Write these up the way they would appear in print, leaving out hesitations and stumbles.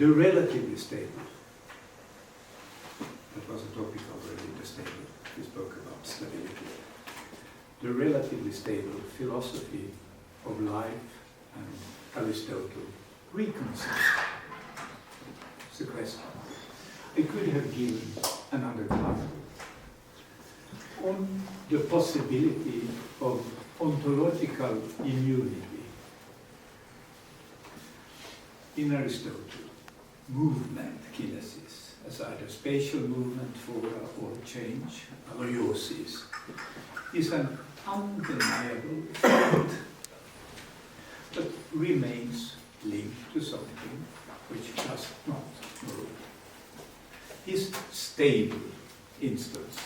the relatively stable. That was a topic already in the statement. We spoke about stability. The relatively stable philosophy of life and Aristotle reconciled. It's the question. I could have given another title on the possibility of ontological immunity. In Aristotle, movement, kinesis, as either spatial movement, fora, or change, aoriosis, is an undeniable fact that remains linked to something which does not move. His stable instance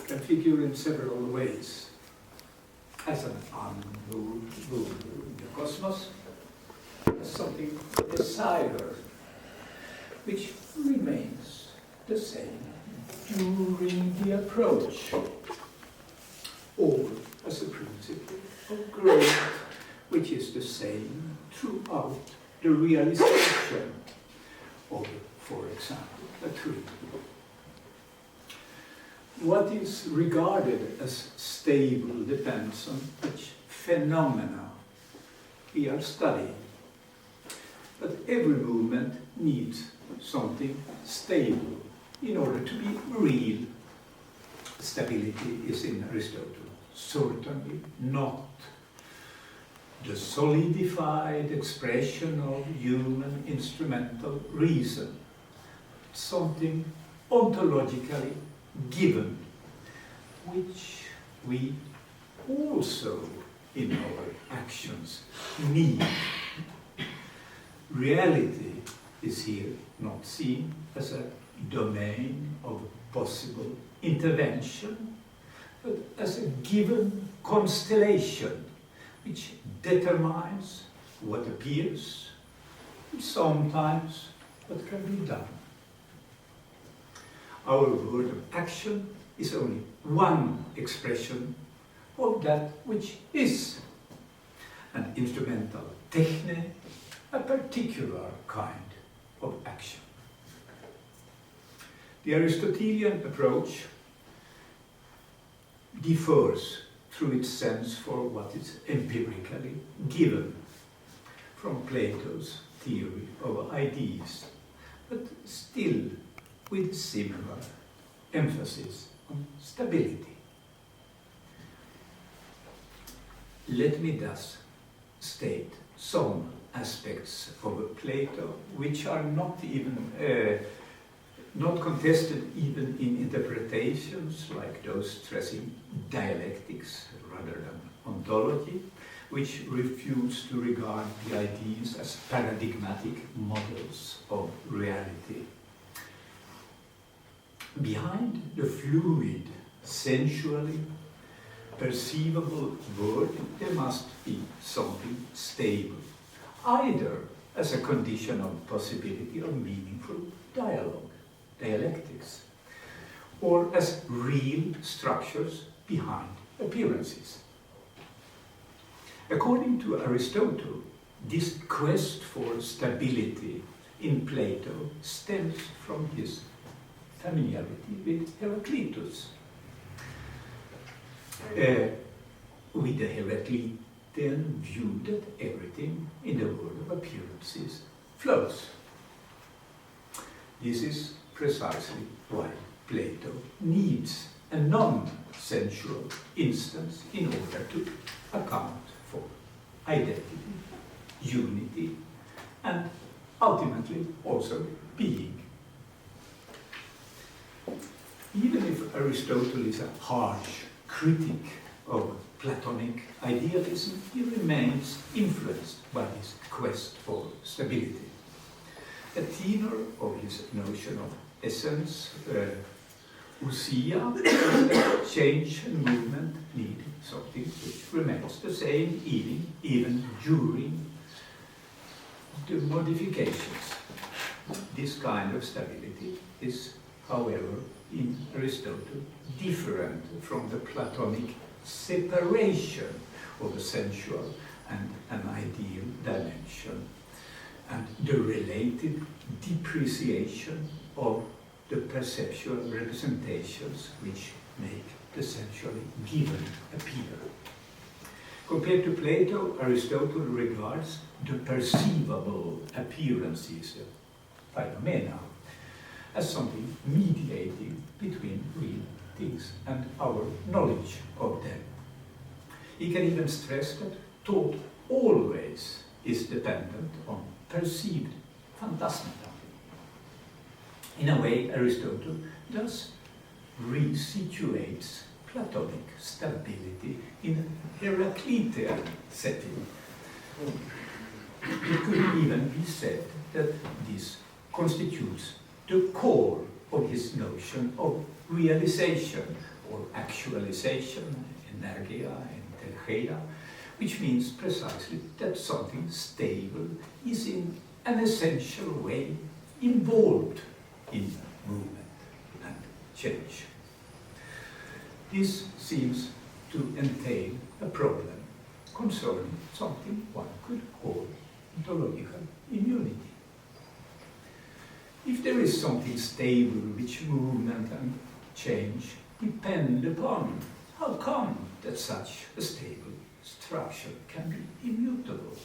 can figure in several ways as an unmoved in the cosmos, as something desired, which remains the same during the approach, or as a principle of growth, which is the same throughout the realization of, for example, a tree. What is regarded as stable depends on which phenomena we are studying. But every movement needs something stable in order to be real. Stability is in Aristotle certainly not the solidified expression of human instrumental reason, something ontologically given, which we also in our actions need. Reality is here not seen as a domain of possible intervention, but as a given constellation which determines what appears, and sometimes what can be done. Our word of action is only one expression of that which is, an instrumental techne, a particular kind of action. The Aristotelian approach differs through its sense for what is empirically given from Plato's theory of ideas, but still with similar emphasis on stability. Let me thus state some aspects of Plato which are not even not contested even in interpretations like those stressing dialectics rather than ontology, which refuse to regard the ideas as paradigmatic models of reality. Behind the fluid, sensually perceivable world, there must be something stable, either as a condition of possibility of meaningful dialogue, dialectics, or as real structures behind appearances. According to Aristotle, this quest for stability in Plato stems from his familiarity with Heraclitus. With the Heraclitean view that everything in the world of appearances flows. This is precisely why Plato needs a non-sensual instance in order to account for identity, unity, and ultimately also being. Even if Aristotle is a harsh critic of Platonic idealism, he remains influenced by his quest for stability. A tenor of his notion of essence, ousia, change and movement need something which remains the same even during the modifications. This kind of stability is, however, in Aristotle, different from the Platonic separation of a sensual and an ideal dimension, and the related depreciation of the perceptual representations which make the sensually given appear. Compared to Plato, Aristotle regards the perceivable appearances, the phenomena, as something mediating between real things and our knowledge of them. He can even stress that thought always is dependent on perceived phantasmata. In a way, Aristotle thus resituates Platonic stability in a Heraclitean setting. It could even be said that this constitutes the core of his notion of realization or actualization, energia, entelgeia, which means precisely that something stable is in an essential way involved in movement and change. This seems to entail a problem concerning something one could call ontological immunity. If there is something stable which movement and change depend upon, how come that such a stable structure can be immutable?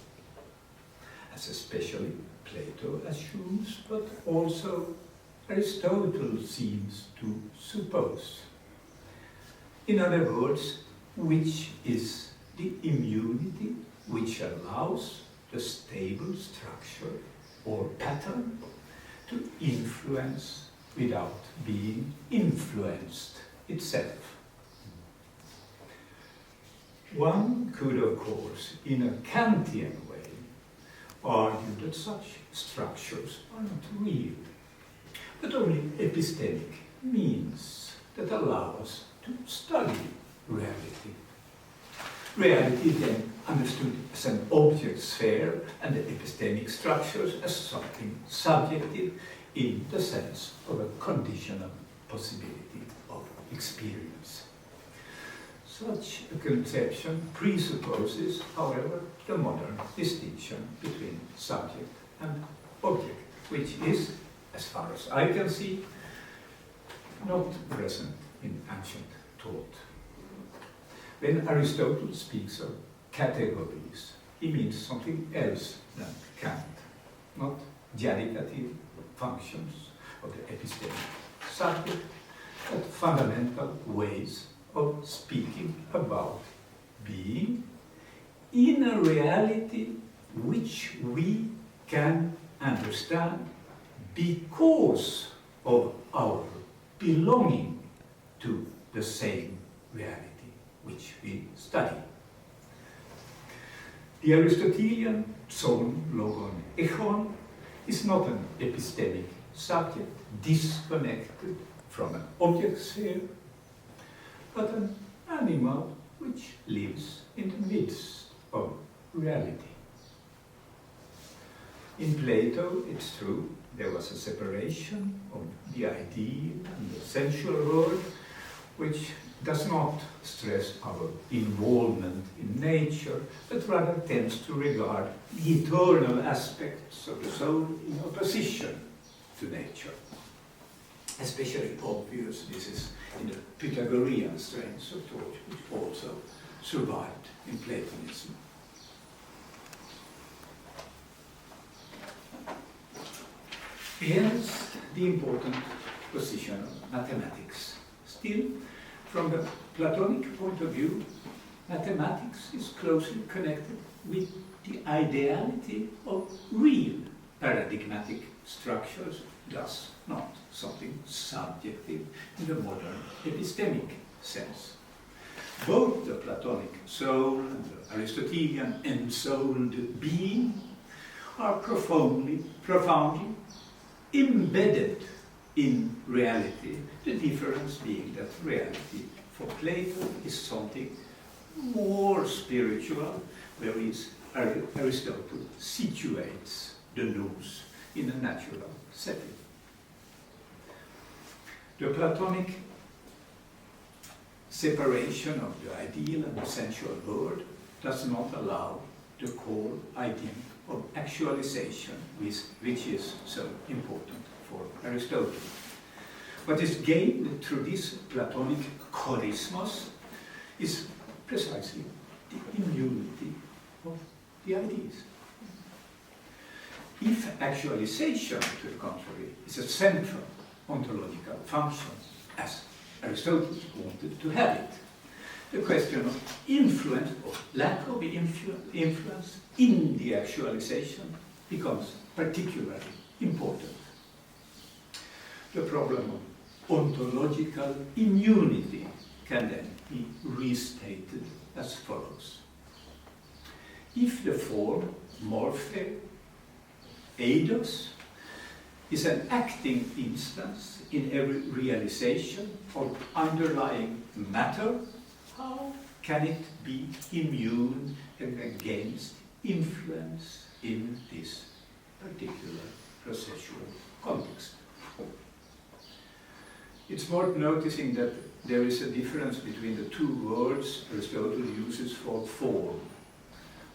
As especially Plato assumes, but also Aristotle seems to suppose. In other words, which is the immunity which allows the stable structure or pattern to influence without being influenced itself? One could, of course, in a Kantian way, argue that such structures are not real, but only epistemic means that allow us to study reality. Reality then understood as an object sphere and the epistemic structures as something subjective in the sense of a conditional possibility of experience. Such a conception presupposes, however, the modern distinction between subject and object, which is, as far as I can see, not present in ancient thought. When Aristotle speaks of categories, he means something else than Kant, not jadicative functions of the epistemic subject, but fundamental ways of speaking about being in a reality which we can understand because of our belonging to the same reality which we study. The Aristotelian zoon, logon, echon is not an epistemic subject disconnected from an object sphere, but an animal which lives in the midst of reality. In Plato, it's true, there was a separation of the ideal and the sensual world, which does not stress our involvement in nature, but rather tends to regard the eternal aspects of the soul in opposition to nature. Especially obvious this is in the Pythagorean strains of thought, which also survived in Platonism. Here's the important position of mathematics. Still, from the Platonic point of view, mathematics is closely connected with the ideality of real paradigmatic structures, thus not something subjective in the modern epistemic sense. Both the Platonic soul and the Aristotelian ensouled being are profoundly embedded in reality, the difference being that reality for Plato is something more spiritual, whereas Aristotle situates the nous in a natural setting. The Platonic separation of the ideal and the sensual world does not allow the core of actualization, which is so important for Aristotle. What is gained through this Platonic chorismos is precisely the immunity of the ideas. If actualization, to the contrary, is a central ontological function, as Aristotle wanted to have it, the question of influence or lack of influence in the actualization becomes particularly important. The problem of ontological immunity can then be restated as follows. If the form morphe, eidos, is an acting instance in every realization of underlying matter, how can it be immune against influence in this particular processual context? It's worth noticing that there is a difference between the two words Aristotle uses for form.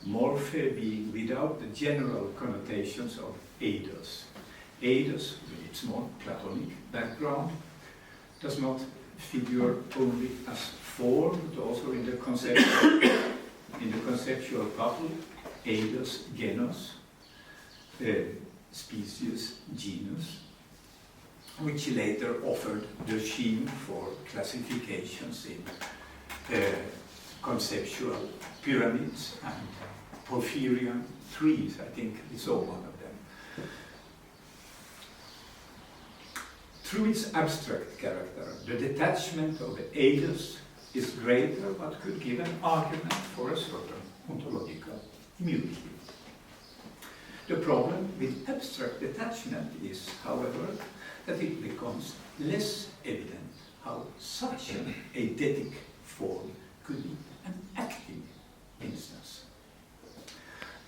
Morphe being without the general connotations of eidos. Eidos, with its more Platonic background, does not figure only as form, but also in the conceptual couple, eidos, genus, species, genus, which later offered the scheme for classifications in conceptual pyramids and Porphyrian trees. I think we saw one of them. Through its abstract character, the detachment of the eidos is greater, but could give an argument for a certain ontological immunity. The problem with abstract detachment is, however, that it becomes less evident how such an eidetic form could be an acting instance.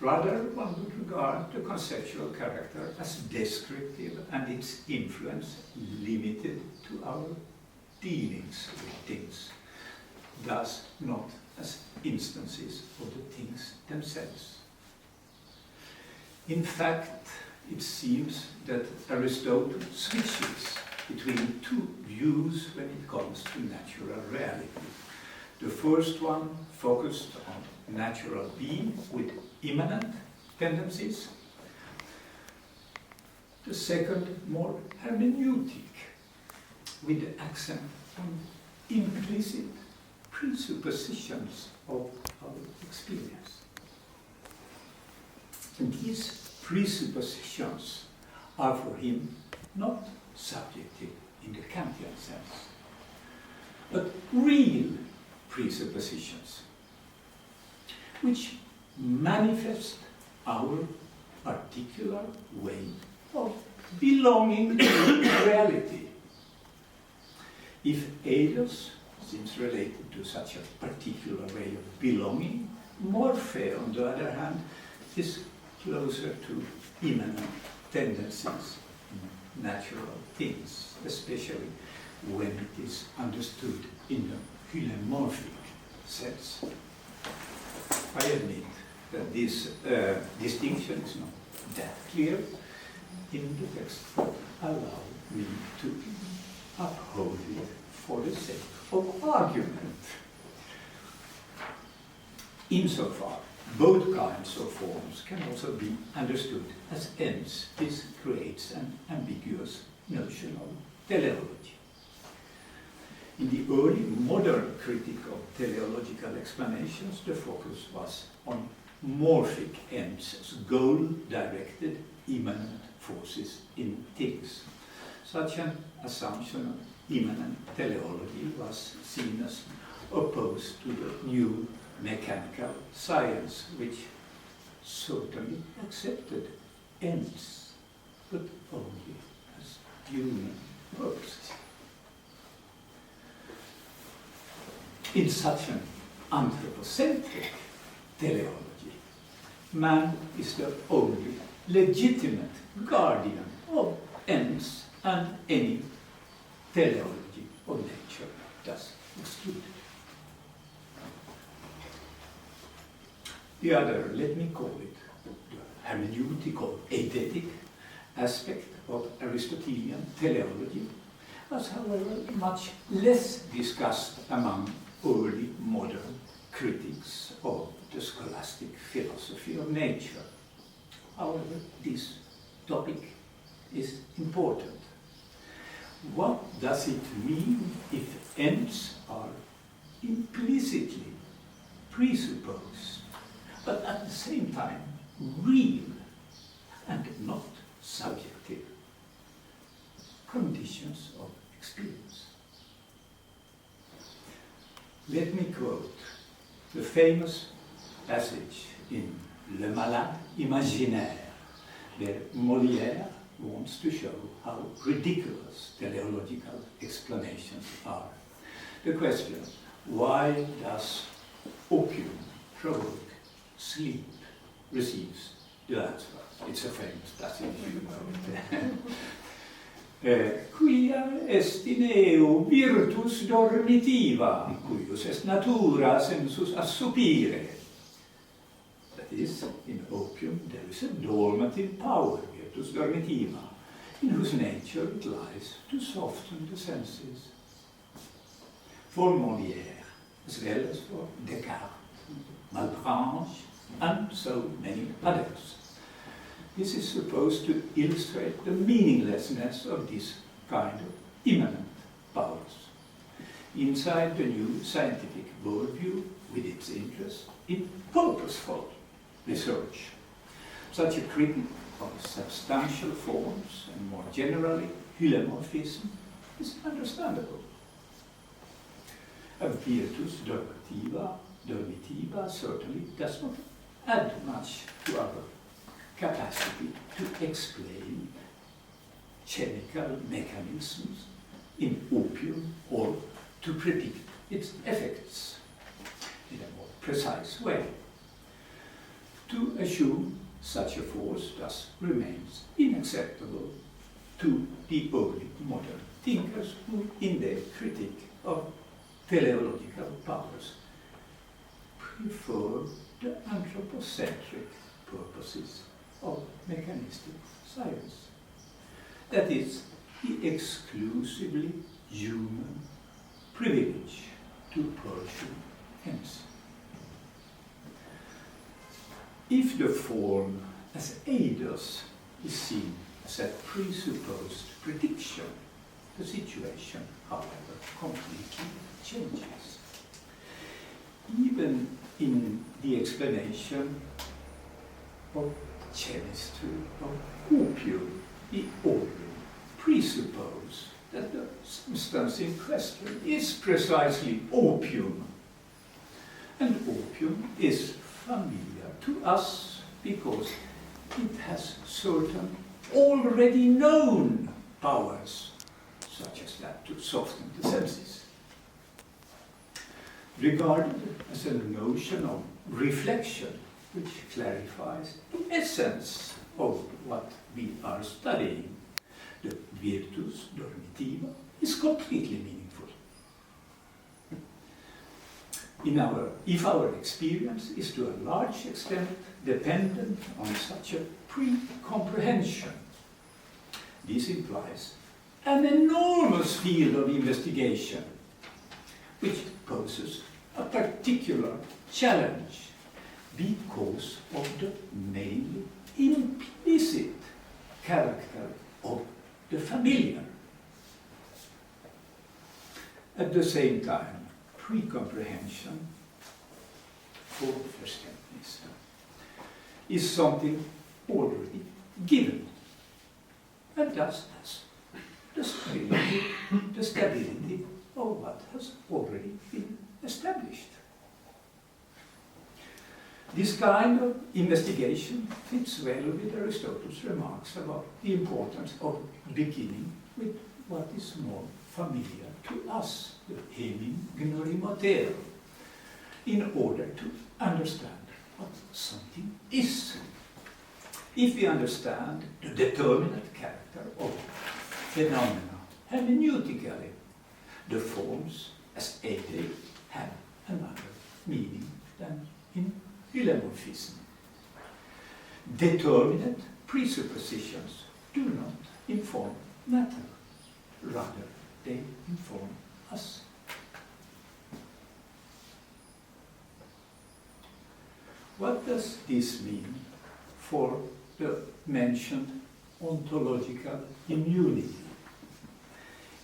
Rather, one would regard the conceptual character as descriptive and its influence limited to our dealings with things, thus not as instances of the things themselves. In fact, it seems that Aristotle switches between two views when it comes to natural reality. The first one focused on natural being with immanent tendencies. The second, more hermeneutic, with the accent on implicit presuppositions of our experience. And these presuppositions are for him not subjective in the Kantian sense, but real presuppositions, which manifest our particular way of belonging to reality. If eidos seems related to such a particular way of belonging, morphe, on the other hand, is closer to immanent tendencies in natural things, especially when it is understood in the hylomorphic sense. I admit that this distinction is not that clear in the text, but allow me to uphold it for the sake of argument. Insofar, both kinds of forms can also be understood as ends. This creates an ambiguous notion of teleology. In the early modern critique of teleological explanations, the focus was on morphic ends as goal-directed immanent forces in things. Such an assumption of immanent teleology was seen as opposed to the new mechanical science, which certainly accepted ends, but only as human purposes. In such an anthropocentric teleology, man is the only legitimate guardian of ends, and any teleology of nature thus excluded. The other, let me call it, the hermeneutic or eidetic aspect of Aristotelian teleology was, however, much less discussed among early modern critics of the scholastic philosophy of nature. However, this topic is important. What does it mean if ends are implicitly presupposed, but at the same time real and not subjective conditions of experience? Let me quote the famous passage in Le Malade Imaginaire, where Molière wants to show how ridiculous teleological explanations are. The question, why does opium provoke sleep, receives the answer. It's a famous passage, you know it. Quia est in eo virtus dormitiva, cuius est natura sensus assupire. That is, in opium there is a dormative power, virtus dormitiva, in whose nature it lies to soften the senses. For Molière, as well as for Descartes, Malebranche, and so many others, this is supposed to illustrate the meaninglessness of this kind of immanent powers. Inside the new scientific worldview, with its interest in purposeful research, such a critique of substantial forms and more generally hylomorphism is understandable. A virtus dormitiva certainly does not add much to our capacity to explain chemical mechanisms in opium or to predict its effects in a more precise way. To assume such a force thus remains unacceptable to the early modern thinkers who, in their critique of teleological powers, prefer the anthropocentric purposes of mechanistic science. That is, the exclusively human privilege to pursue ends. If the form as eidos is seen as a presupposed prediction, the situation, however, completely changes. Even in the explanation of chemistry of opium, we already presuppose that the substance in question is precisely opium. And opium is familiar to us because it has certain already known powers, such as that to soften the senses. Regarded as a notion of reflection, which clarifies the essence of what we are studying, the virtus dormitiva is completely meaningful. If our experience is to a large extent dependent on such a pre-comprehension, this implies an enormous field of investigation, which poses a particular challenge because of the mainly implicit character of the familiar. At the same time, pre-comprehension, Vorverständnis, is something already given, and thus has the stability of what has already been established. This kind of investigation fits well with Aristotle's remarks about the importance of beginning with what is more familiar to us, the enim gnorimoter, in order to understand what something is. If we understand the determinate character of phenomena hermeneutically, the forms as eidetic have another meaning than in hylomorphism. determinate presuppositions do not inform matter, rather they inform us. What does this mean for the mentioned ontological immunity?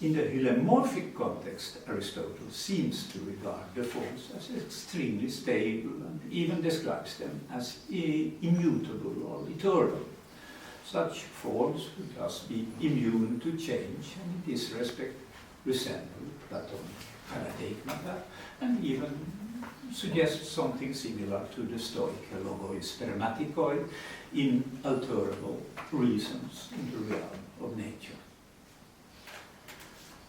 In the hylomorphic context, Aristotle seems to regard the forms as extremely stable and even describes them as immutable or eternal. Such forms would thus be immune to change and in this respect resemble Platonic paradigmata and even suggest something similar to the Stoic logos spermatikoi, inalterable reasons in the realm of nature.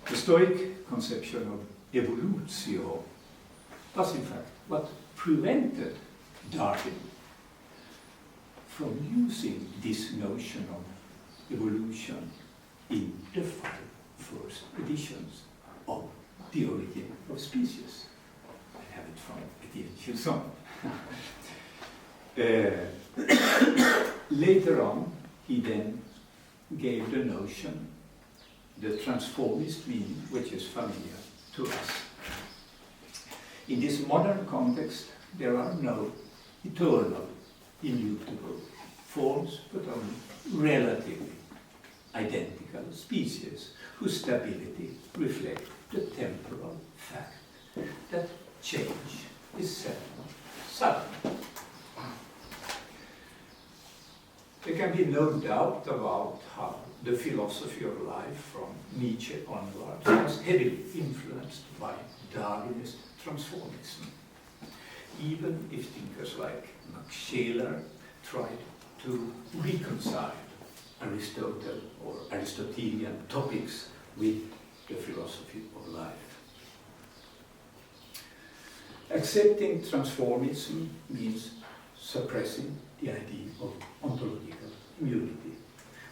The Stoic conception of evolutio was in fact what prevented Darwin from using this notion of evolution in the 5 first editions of The Origin of Species. I have it from Edition Song. Later on, he then gave the notion, the transformist meaning, which is familiar to us. In this modern context, there are no eternal, immutable forms, but only relatively identical species whose stability reflects the temporal fact that change is seldom sudden. There can be no doubt about how the philosophy of life from Nietzsche onwards was heavily influenced by Darwinist transformism. Even if thinkers like Max Scheler tried to reconcile Aristotle or Aristotelian topics with the philosophy of life. Accepting transformism means suppressing the idea of ontological immunity,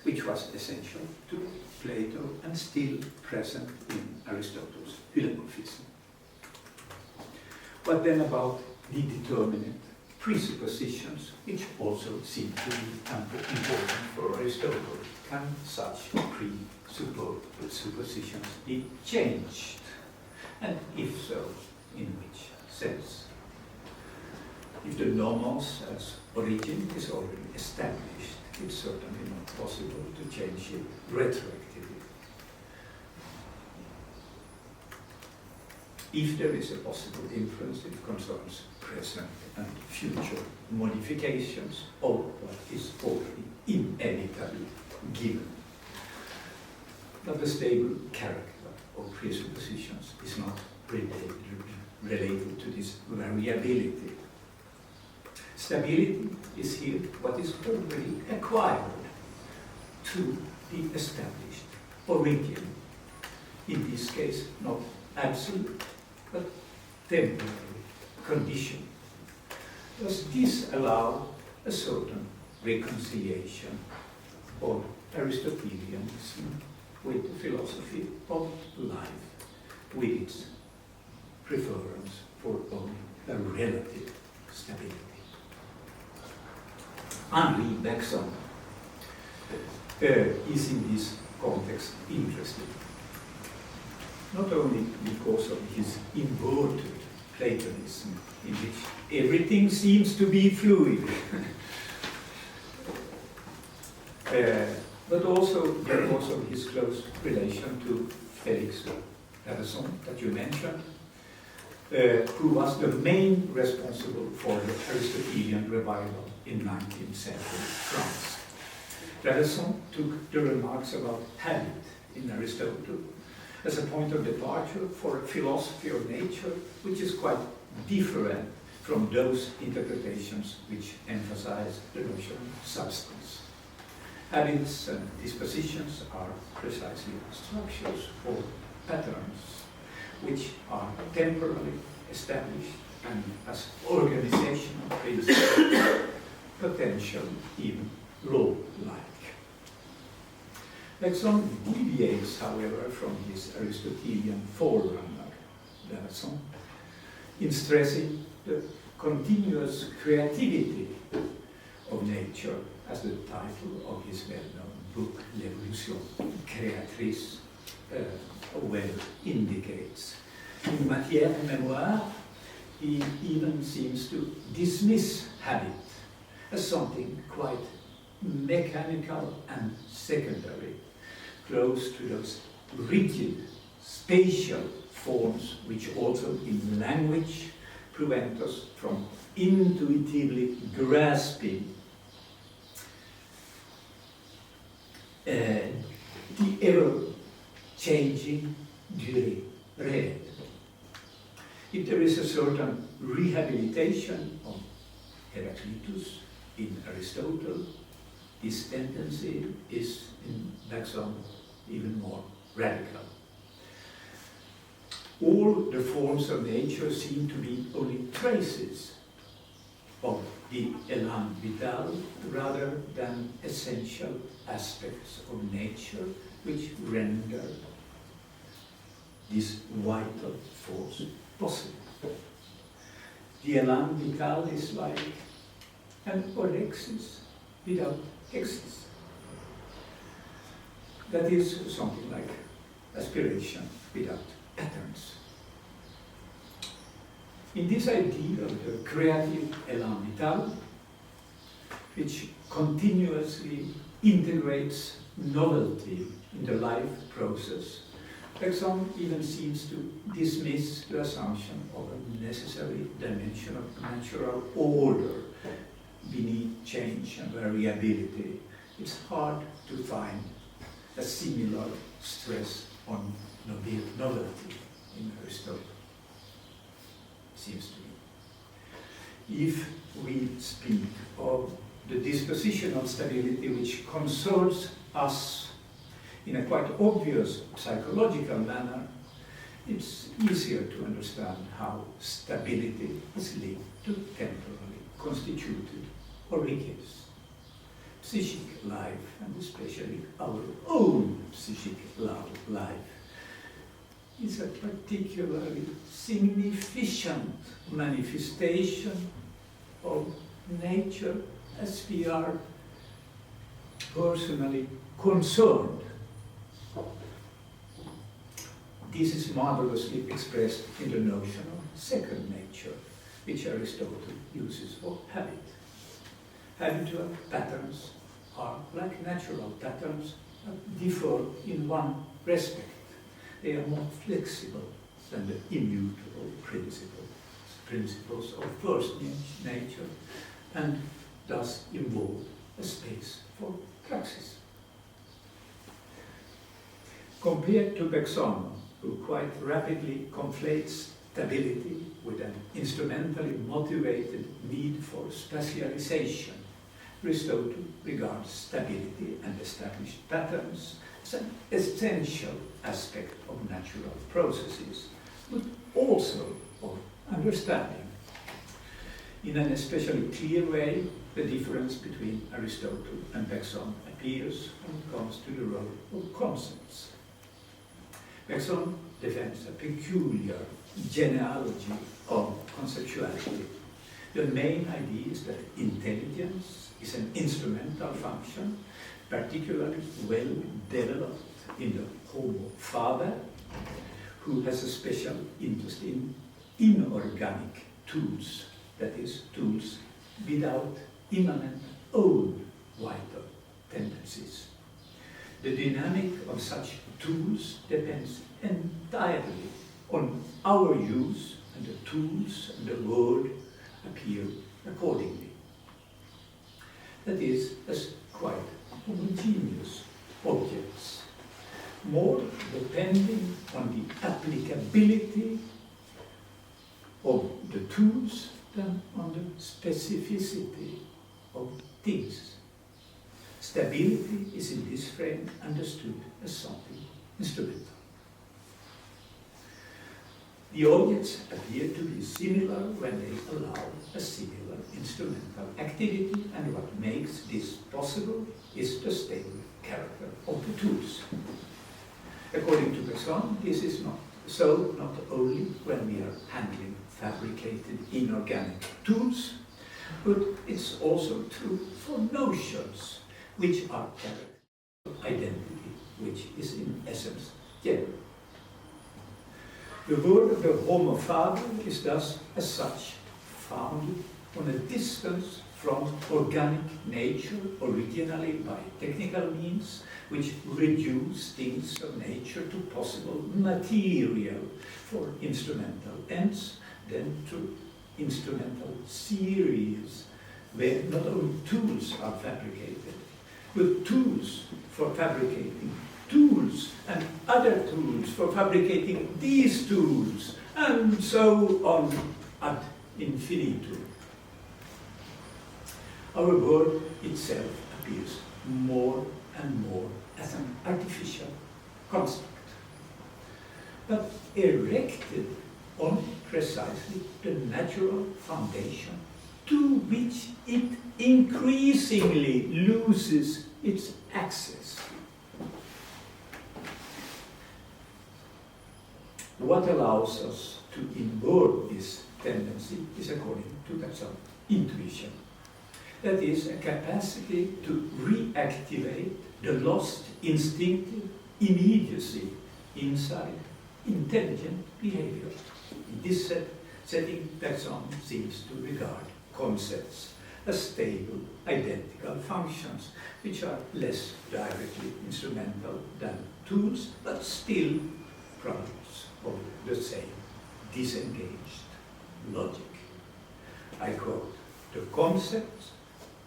which was essential to Plato and still present in Aristotle's hylomorphism. But then about the determinate presuppositions, which also seem to be important for Aristotle. Can such presuppositions be changed? And if so, in which sense? If the nomos as origin is already established, it's certainly not possible to change it retroactively. If there is a possible influence, it concerns present and future modifications of what is already inevitably given. But the stable character of presuppositions is not related to this variability. Stability is here what is already acquired to the established origin. In this case, not absolute, but temporary condition. Does this allow a certain reconciliation of Aristotelianism with the philosophy of life, with its preference for only a relative stability? Henri Bergson is in this context interesting, not only because of his inverted Platonism, in which everything seems to be fluid, but also because of his close relation to Félix Bergson that you mentioned, who was the main responsible for the Aristotelian revival in 19th century France. Bergson took the remarks about habit in Aristotle as a point of departure for a philosophy of nature which is quite different from those interpretations which emphasize the notion of substance. Habits and dispositions are precisely structures or patterns which are temporarily established and as organizational principles, potentially even law-like. Bergson deviates, however, from his Aristotelian forerunner, Bergson, in stressing the continuous creativity of nature, as the title of his well-known book, L'évolution créatrice, well indicates. In Matière et Mémoire, he even seems to dismiss habit as something quite mechanical and secondary, close to those rigid spatial forms which also in language prevent us from intuitively grasping the ever-changing durée réelle. If there is a certain rehabilitation of Heraclitus in Aristotle, this tendency is in Bergson even more radical. All the forms of nature seem to be only traces of the élan vital rather than essential aspects of nature which render this vital force possible. The élan vital is like an orexis without exis. That is something like aspiration without patterns. In this idea of the creative élan vital, which continuously integrates novelty in the life process, Bergson even seems to dismiss the assumption of a necessary dimension of natural order beneath change and variability. It's hard to find a similar stress on novelty in Aristotle, seems to me. If we speak of the dispositional stability which concerns us in a quite obvious psychological manner, it's easier to understand how stability is linked to temporally constituted origins. Psychic life, and especially our own psychic life, is a particularly significant manifestation of nature as we are personally concerned. This is marvelously expressed in the notion of second nature, which Aristotle uses for habit. Habitual patterns are like natural patterns, but differ in one respect. They are more flexible than the immutable principles of first nature, and thus involve a space for praxis. Compared to Bergson, who quite rapidly conflates stability with an instrumentally motivated need for spatialization, Aristotle regards stability and established patterns as an essential aspect of natural processes, but also of understanding. In an especially clear way, the difference between Aristotle and Bergson appears when it comes to the role of concepts. Bergson defends a peculiar genealogy of conceptuality. The main idea is that intelligence is an instrumental function, particularly well developed in the Homo faber, who has a special interest in inorganic tools, that is, tools without immanent own vital tendencies. The dynamic of such tools depends entirely on our use, and the tools and the word appear accordingly. That is, as quite homogeneous objects, more depending on the applicability of the tools than on the specificity of things. Stability is in this frame understood as something instrumental. The objects appear to be similar when they allow a similar instrumental activity, and what makes this possible is the stable character of the tools. According to Bergson, this is not only when we are handling fabricated inorganic tools, But it's also true for notions, which are character, identity, which is in essence general. The word of the Homo faber is thus, as such, founded on a distance from organic nature, originally by technical means, which reduce things of nature to possible material for instrumental ends, then to instrumental series, where not only tools are fabricated, but tools for fabricating tools and other tools for fabricating these tools, and so on ad infinitum. Our word itself appears more and more as an artificial construct, but erected on precisely the natural foundation to which it increasingly loses its access. What allows us to invert this tendency is, according to Bergson, intuition. That is, a capacity to reactivate the lost instinctive immediacy inside intelligent behavior. In this setting, Bergson seems to regard concepts as stable, identical functions, which are less directly instrumental than tools, but still products of the same disengaged logic. I quote, "The concepts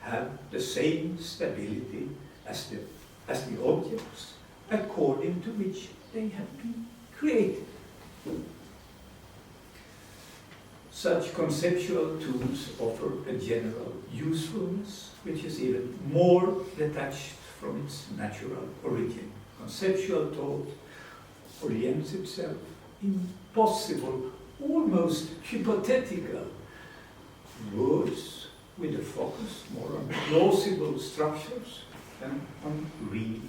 have the same stability as the objects according to which they have been created." Such conceptual tools offer a general usefulness which is even more detached from its natural origin. Conceptual thought orients itself in possible, almost hypothetical words, with a focus more on plausible structures than on real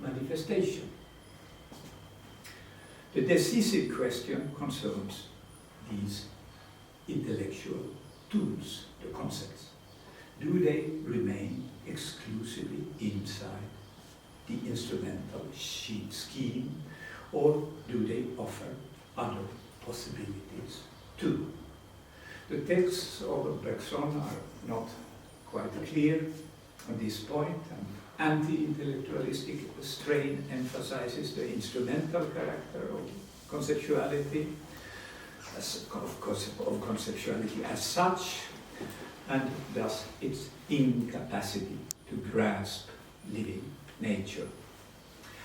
manifestation. The decisive question concerns these intellectual tools, the concepts. Do they remain exclusively inside the instrumental scheme, or do they offer other possibilities too? The texts of Bergson are not quite clear on this point, and anti-intellectualistic strain emphasizes the instrumental character of conceptuality, of conceptuality as such, and thus its incapacity to grasp living nature.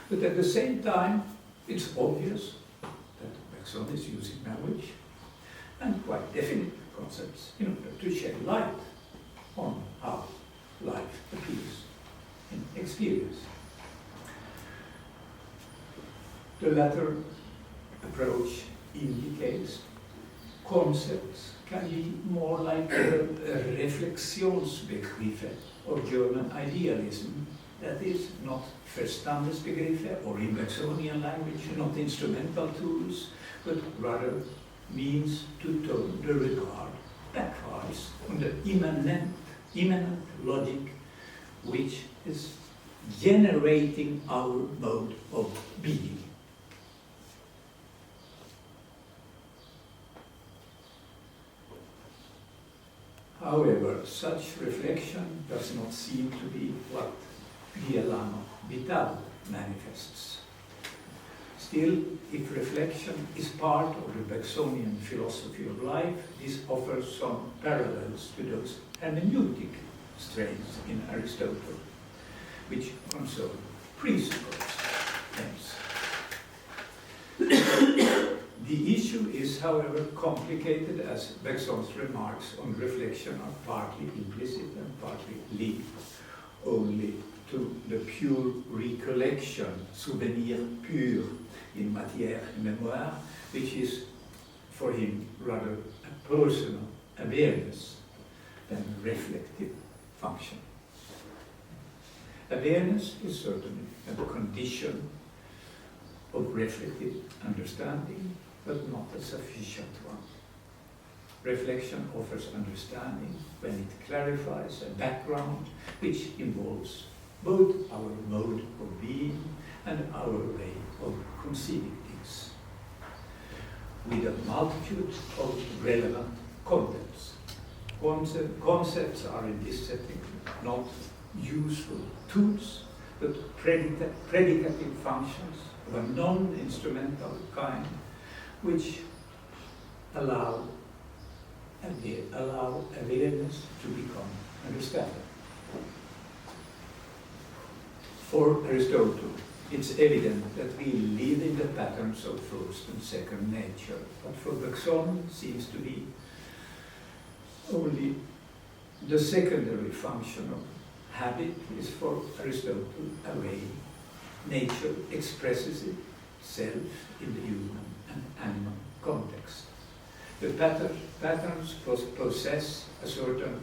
But at the same time, it's obvious that Bergson is using language and quite definite concepts in order to shed light on how life appears in experience. The latter approach indicates concepts can be more like a Reflexionsbegriffe of German idealism, that is, not Verstandesbegriffe, or in Bergsonian language, not instrumental tools, but rather means to turn the regard backwards on the immanent logic which is generating our mode of being. However, such reflection does not seem to be what Dialano Vital manifests. Still, if reflection is part of the Bergsonian philosophy of life, this offers some parallels to those hermeneutic strains in Aristotle, which concern principles. Hence, the issue is, however, complicated, as Bergson's remarks on reflection are partly implicit and partly linked only to the pure recollection, souvenir pur, in matière et mémoire, which is for him rather a personal awareness than a reflective function. Awareness is certainly a condition of reflective understanding, but not a sufficient one. reflection offers understanding when it clarifies a background which involves both our mode of being and our way of conceiving things, with a multitude of relevant contents. Concepts are in this setting not useful tools, but predicative functions of a non-instrumental kind, which allow awareness to become understanding. For Aristotle, it's evident that we live in the patterns of first and second nature, but for Bergson seems to be only the secondary function of habit is for Aristotle a way nature expresses itself in the human and animal context. The patterns possess a certain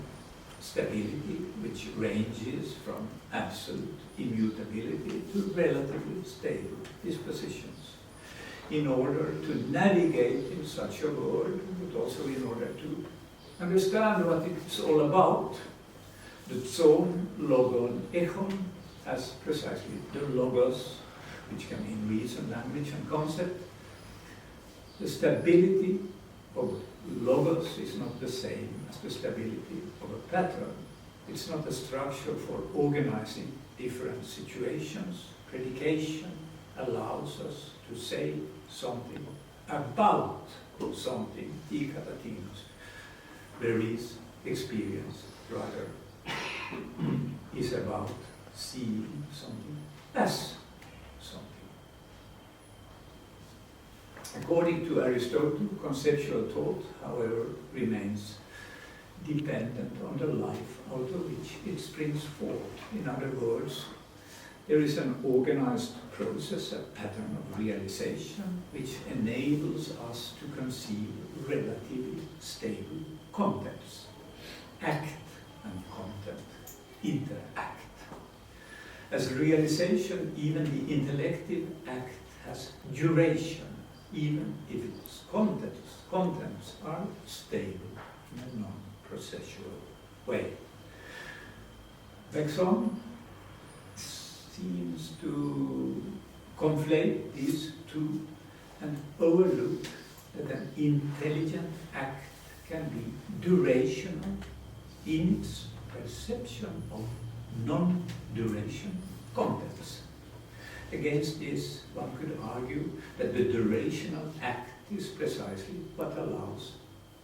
stability which ranges from absolute immutability to relatively stable dispositions. In order to navigate in such a world, but also in order to understand what it's all about, the zone, logon, echon, as precisely the logos, which can mean reason, language, and concept. The stability of logos is not the same as the stability of a pattern. It's not a structure for organizing different situations. Predication allows us to say something about something, whereas experience rather is about seeing something as something. According to Aristotle, conceptual thought, however, remains dependent on the life out of which it springs forth. In other words, there is an organized process, a pattern of realization, which enables us to conceive relatively stable contents. Act and content interact. As realization, even the intellective act has duration, even if its contents are stable in a non-processual way. Bergson seems to conflate these two and overlook that an intelligent act can be durational in its perception of non-duration contents. Against this, one could argue that the durational act is precisely what allows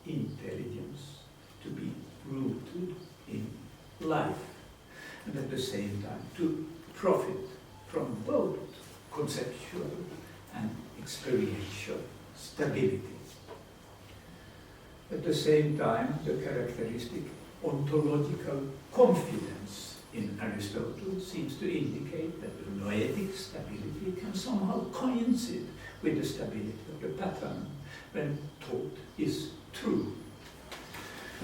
intelligence to be rooted in life, and at the same time to profit from both conceptual and experiential stability. At the same time, the characteristic ontological confidence in Aristotle seems to indicate that the noetic stability can somehow coincide with the stability of the pattern when thought is true.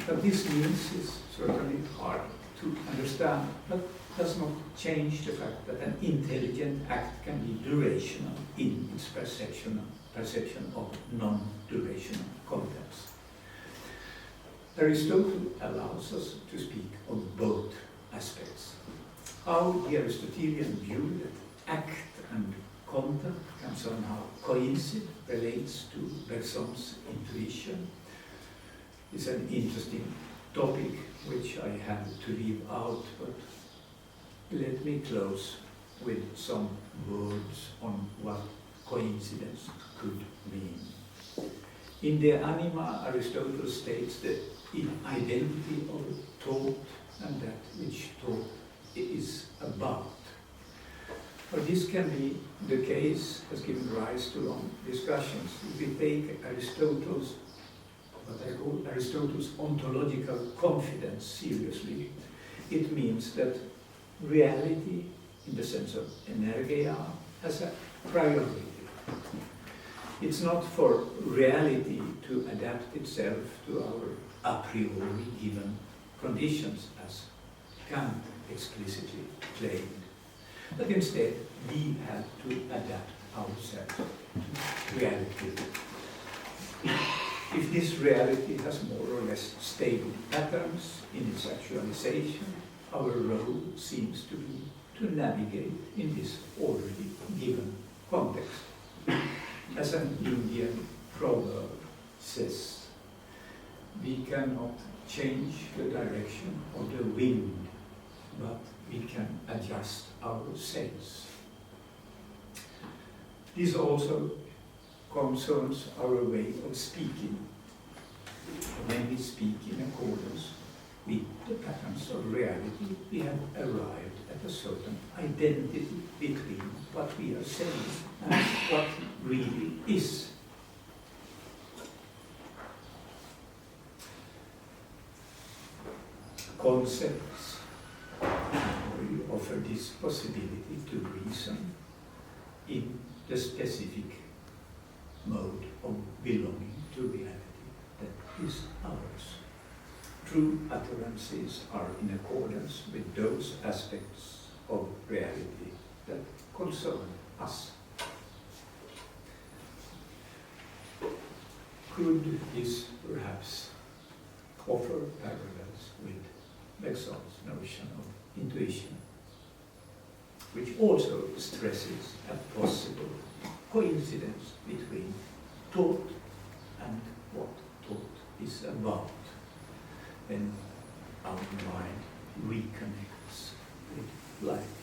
But this means is certainly hard to understand, but does not change the fact that an intelligent act can be durational in its perception of non-durational contents. Aristotle allows us to speak of both aspects. How the Aristotelian view that act and content can somehow coincide relates to Bergson's intuition is an interesting topic which I have to leave out, but let me close with some words on what coincidence could mean. In De Anima, Aristotle states the identity of thought and that which thought is about. But this can be the case, has given rise to long discussions. If we take Aristotle's, what I call Aristotle's ontological confidence seriously, it means that reality, in the sense of energia, has a priority. It's not for reality to adapt itself to our a priori given conditions, as Kant explicitly claimed. But instead, we have to adapt ourselves to reality. If this reality has more or less stable patterns in its actualization, our role seems to be to navigate in this already given context. As an Indian proverb says, we cannot change the direction of the wind, but we can adjust our sails. This also concerns our way of speaking. When we speak in accordance with the patterns of reality, we have arrived at a certain identity between what we are saying and what really is. Concepts offer this possibility to reason in the specific mode of belonging to reality that is ours. True utterances are in accordance with those aspects of reality that concern us. Could this perhaps offer parallels with Bexon's notion of intuition, which also stresses a possible coincidence between thought and what thought is about, when our mind reconnects with life.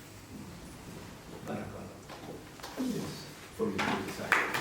Barakala. Yes, for you to decide.